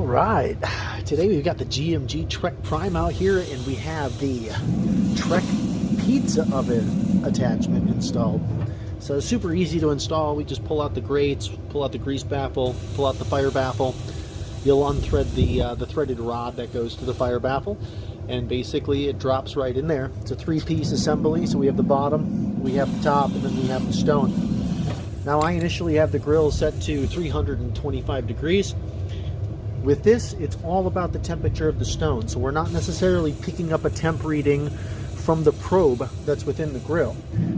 Alright, today we've got the GMG Trek Prime out here, and we have the Trek pizza oven attachment installed. So it's super easy to install. We just pull out the grates, pull out the grease baffle, pull out the fire baffle. You'll unthread the threaded rod that goes to the fire baffle, and basically it drops right in there. It's a three-piece assembly, so we have the bottom, we have the top, and then we have the stone. Now I initially have the grill set to 325 degrees. With this, it's all about the temperature of the stone, so we're not necessarily picking up a temp reading from the probe that's within the grill.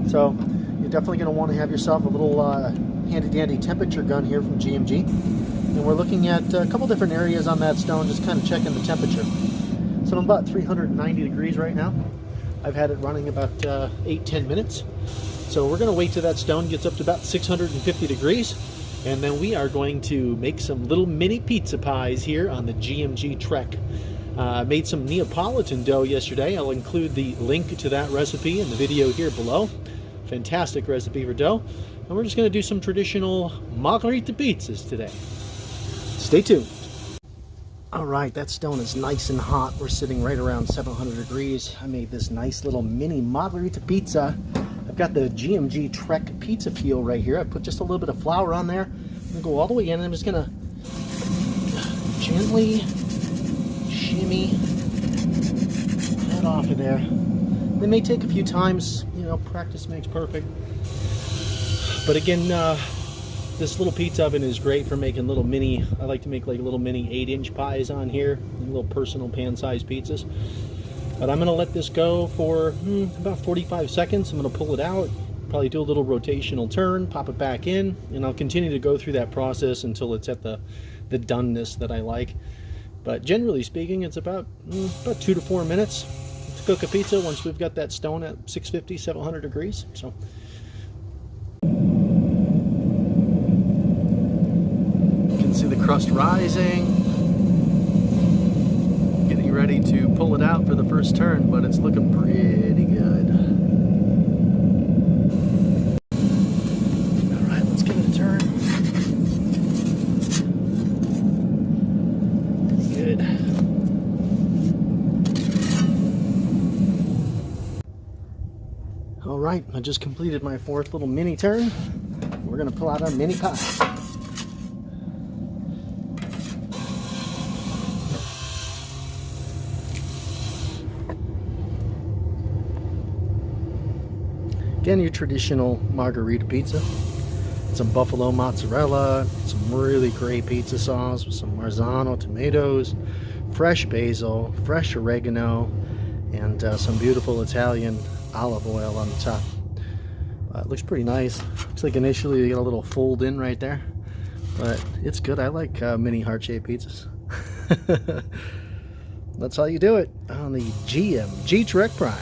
So you're definitely going to want to have yourself a little handy-dandy temperature gun here from GMG. And we're looking at a couple different areas on that stone, just kind of checking the temperature. So I'm about 390 degrees right now. I've had it running about 8-10 minutes. So we're going to wait till that stone gets up to about 650 degrees. And then we are going to make some little mini pizza pies here on the GMG Trek. Made some Neapolitan dough yesterday. I'll include the link to that recipe in the video here below. Fantastic recipe for dough. And we're just going to do some traditional margherita pizzas today. Stay tuned. Alright, that stone is nice and hot. We're sitting right around 700 degrees. I made this nice little mini margherita pizza. I've got the GMG Trek pizza peel right here. I put just a little bit of flour on there. I'm going to go all the way in, and I'm just going to gently shimmy that off of there. It may take a few times, you know, practice makes perfect. But again, this little pizza oven is great for making little mini, I like to make like little mini 8-inch pies on here, little personal pan-sized pizzas. But I'm going to let this go for about 45 seconds. I'm going to pull it out, probably do a little rotational turn, pop it back in, and I'll continue to go through that process until it's at the doneness that I like. But generally speaking, it's about 2 to 4 minutes to cook a pizza once we've got that stone at 650, 700 degrees. So you can see the crust rising. Getting ready to pull it out for the first turn, but it's looking pretty good. All right, let's give it a turn. Good. All right, I just completed my fourth little mini turn. We're gonna pull out our mini pie. Again, your traditional margherita pizza. Some buffalo mozzarella, some really great pizza sauce with some Marzano tomatoes, fresh basil, fresh oregano, and some beautiful Italian olive oil on the top. It looks pretty nice. Looks like initially you get a little fold in right there, but it's good. I like mini heart-shaped pizzas. That's how you do it on the GMG Trek Prime.